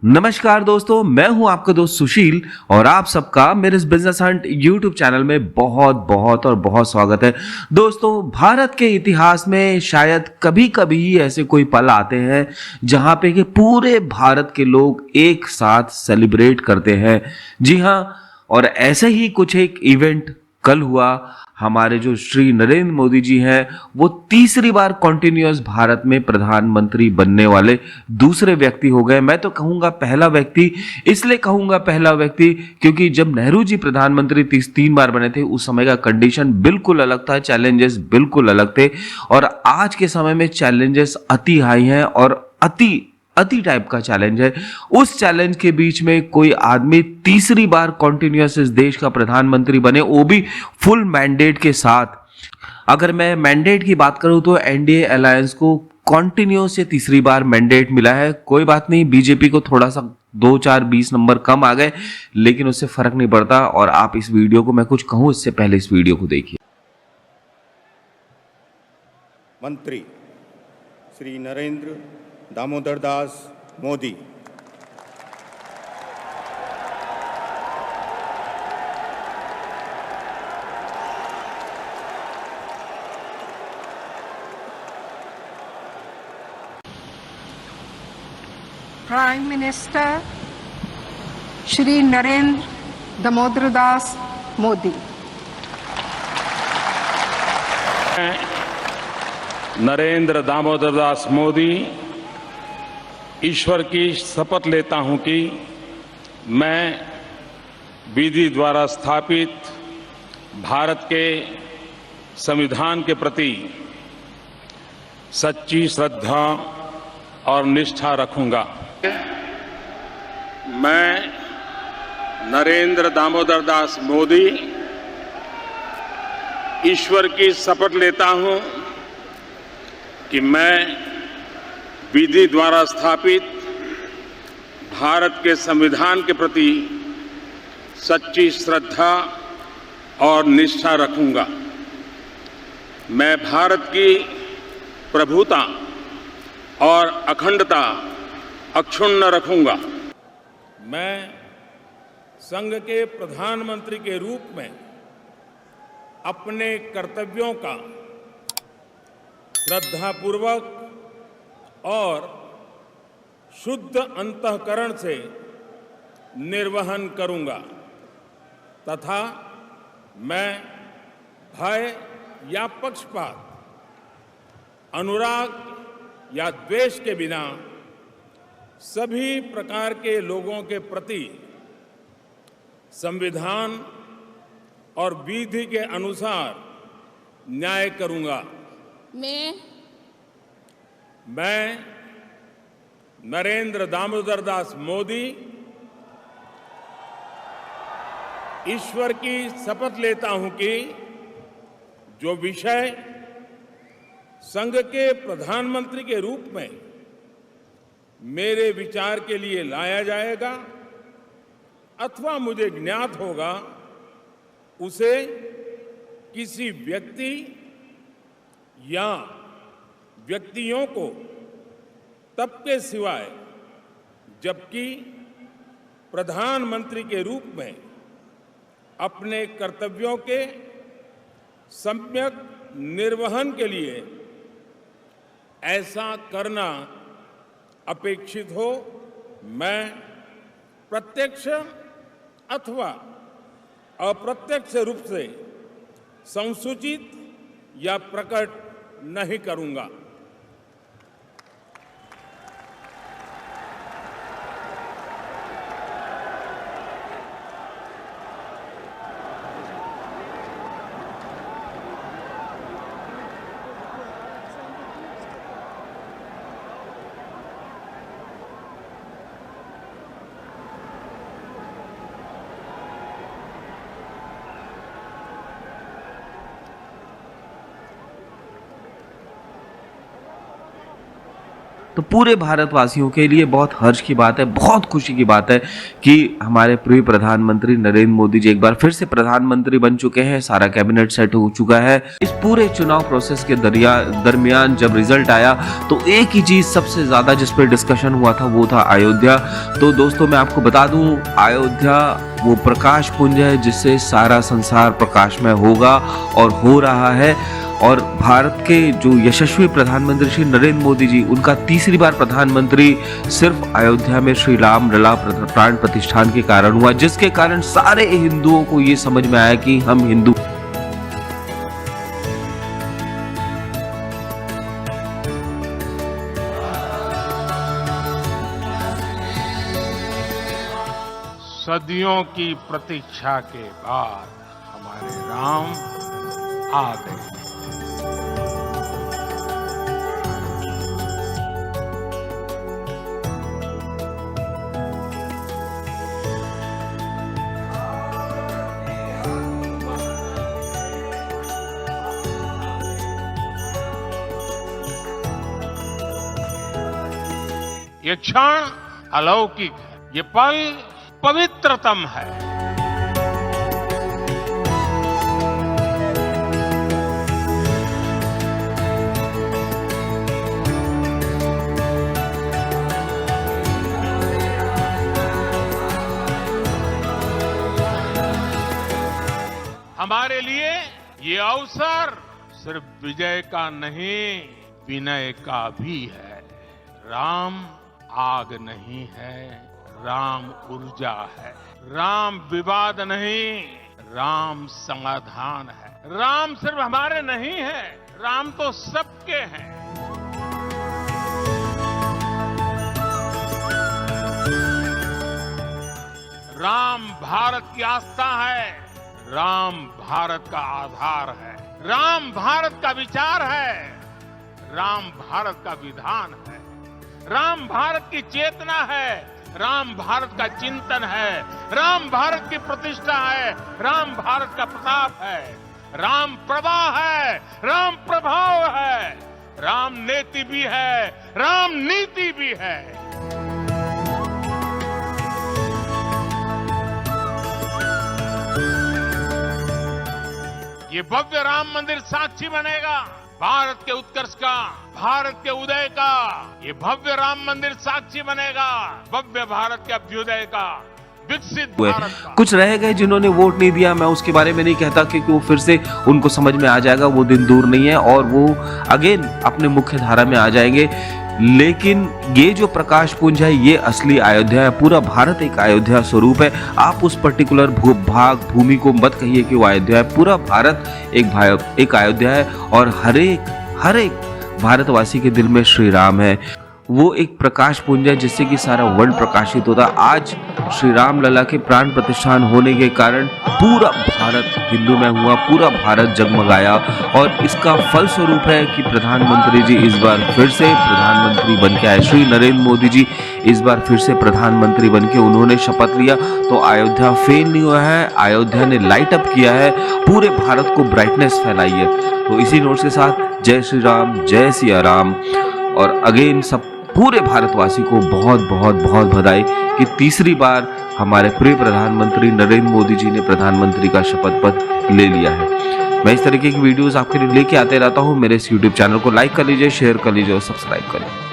नमस्कार दोस्तों, मैं हूं आपका दोस्त सुशील और आप सबका मेरे इस बिजनेस हंट यूट्यूब चैनल में बहुत बहुत और बहुत स्वागत है। दोस्तों, भारत के इतिहास में शायद कभी कभी ही ऐसे कोई पल आते हैं जहां पे कि पूरे भारत के लोग एक साथ सेलिब्रेट करते हैं। जी हां, और ऐसे ही कुछ एक इवेंट कल हुआ। हमारे जो श्री नरेंद्र मोदी जी हैं, वो तीसरी बार कॉन्टिन्यूअस भारत में प्रधानमंत्री बनने वाले दूसरे व्यक्ति हो गए। मैं तो कहूंगा पहला व्यक्ति, इसलिए कहूंगा पहला व्यक्ति क्योंकि जब नेहरू जी प्रधानमंत्री 3 बार बने थे, उस समय का कंडीशन बिल्कुल अलग था, चैलेंजेस बिल्कुल अलग थे। और आज के समय में चैलेंजेस अति हाई हैं और अति अति टाइप का चैलेंज है। उस चैलेंज के बीच में कोई आदमी तीसरी बार कॉन्टिन्यूअस इस देश का प्रधानमंत्री बने, वो भी फुल मैंडेट के साथ। अगर मैं मैंडेट की बात करूं तो एनडीए अलायंस को कॉन्टिन्यूअस से तीसरी बार मैंडेट मिला है। कोई बात नहीं, बीजेपी को थोड़ा सा 2, 4, 20 नंबर कम आ गए, लेकिन उससे फर्क नहीं पड़ता। और आप इस वीडियो को, मैं कुछ कहूं इससे पहले इस वीडियो को देखिए। मंत्री श्री नरेंद्र दामोदर दास मोदी, प्राइम मिनिस्टर श्री नरेंद्र दामोदर दास मोदी। नरेंद्र दामोदर दास मोदी ईश्वर की शपथ लेता हूं कि मैं विधि द्वारा स्थापित भारत के संविधान के प्रति सच्ची श्रद्धा और निष्ठा रखूंगा। मैं नरेंद्र दामोदर दास मोदी ईश्वर की शपथ लेता हूं कि मैं विधि द्वारा स्थापित भारत के संविधान के प्रति सच्ची श्रद्धा और निष्ठा रखूंगा। मैं भारत की प्रभुता और अखंडता अक्षुण्ण रखूंगा। मैं संघ के प्रधानमंत्री के रूप में अपने कर्तव्यों का श्रद्धापूर्वक और शुद्ध अंतःकरण से निर्वहन करूंगा तथा मैं भय या पक्षपात, अनुराग या द्वेष के बिना सभी प्रकार के लोगों के प्रति संविधान और विधि के अनुसार न्याय करूंगा। मैं नरेंद्र दामोदर दास मोदी ईश्वर की शपथ लेता हूं कि जो विषय संघ के प्रधानमंत्री के रूप में मेरे विचार के लिए लाया जाएगा अथवा मुझे ज्ञात होगा, उसे किसी व्यक्ति या व्यक्तियों को तब के सिवाय जबकि प्रधानमंत्री के रूप में अपने कर्तव्यों के सम्यक निर्वहन के लिए ऐसा करना अपेक्षित हो, मैं प्रत्यक्ष अथवा अप्रत्यक्ष रूप से संसूचित या प्रकट नहीं करूंगा। तो पूरे भारतवासियों के लिए बहुत हर्ष की बात है, बहुत खुशी की बात है कि हमारे प्रिय प्रधानमंत्री नरेंद्र मोदी जी एक बार फिर से प्रधानमंत्री बन चुके हैं। सारा कैबिनेट सेट हो चुका है। इस पूरे चुनाव प्रोसेस के दरमियान जब रिजल्ट आया तो एक ही चीज सबसे ज्यादा जिस पर डिस्कशन हुआ था वो था अयोध्या। तो दोस्तों मैं आपको बता दूं, अयोध्या वो प्रकाश पुंज है जिससे सारा संसार प्रकाशमय होगा और हो रहा है। और भारत के जो यशस्वी प्रधानमंत्री श्री नरेंद्र मोदी जी, उनका तीसरी बार प्रधानमंत्री सिर्फ अयोध्या में श्री राम लला प्राण प्रतिष्ठान के कारण हुआ, जिसके कारण सारे हिंदुओं को ये समझ में आया कि हम हिंदू। सदियों की प्रतीक्षा के बाद हमारे राम आ गए। ये क्षण अलौकिक है, ये पल पवित्रतम है। हमारे लिए ये अवसर सिर्फ विजय का नहीं, विनय का भी है। राम आग नहीं है, राम ऊर्जा है। राम विवाद नहीं, राम समाधान है। राम सिर्फ हमारे नहीं है, राम तो सबके हैं। राम भारत की आस्था है, राम भारत का आधार है। राम भारत का विचार है, राम भारत का विधान है। राम भारत की चेतना है, राम भारत का चिंतन है। राम भारत की प्रतिष्ठा है, राम भारत का प्रताप है। राम प्रवाह है, राम प्रभाव है। राम नेति भी है, राम नीति भी है। ये भव्य राम मंदिर साक्षी बनेगा भारत के उत्कर्ष का, भारत के उदय का। ये भव्य राम मंदिर साक्षी बनेगा भव्य भारत के अभ्युदय का, विकसित भारत का। कुछ रह गए जिन्होंने वोट नहीं दिया, मैं उसके बारे में नहीं कहता क्योंकि वो फिर से उनको समझ में आ जाएगा, वो दिन दूर नहीं है और वो अगेन अपने मुख्य धारा में आ जाएंगे। लेकिन ये जो प्रकाश पुंज है ये असली अयोध्या है। पूरा भारत एक अयोध्या स्वरूप है। आप उस पर्टिकुलर भूमि को मत कहिए कि वो अयोध्या है। पूरा भारत एक अयोध्या है और हर एक भारतवासी के दिल में श्री राम है। वो एक प्रकाश पुंज है जिससे कि सारा वर्ल्ड प्रकाशित होता। आज श्री राम लला के प्राण प्रतिष्ठान होने के कारण पूरा भारत हिंदूमय हुआ, पूरा भारत जगमगाया और इसका फल स्वरूप है कि प्रधानमंत्री जी इस बार फिर से प्रधानमंत्री बन के आए। श्री नरेंद्र मोदी जी इस बार फिर से प्रधानमंत्री बन के उन्होंने शपथ लिया। तो अयोध्या फेल नहीं हुआ है, अयोध्या ने लाइट अप किया है, पूरे भारत को ब्राइटनेस फैलाई है। तो इसी नोट के साथ जय श्री राम, जय सिया राम। और अगेन सब पूरे भारतवासी को बहुत बहुत बहुत बधाई कि तीसरी बार हमारे प्रिय प्रधानमंत्री नरेंद्र मोदी जी ने प्रधानमंत्री का शपथ पत्र ले लिया है। मैं इस तरीके की वीडियोस आपके लिए लेके आते रहता हूँ। मेरे इस YouTube चैनल को लाइक कर लीजिए, शेयर कर लीजिए और सब्सक्राइब कर लीजिए।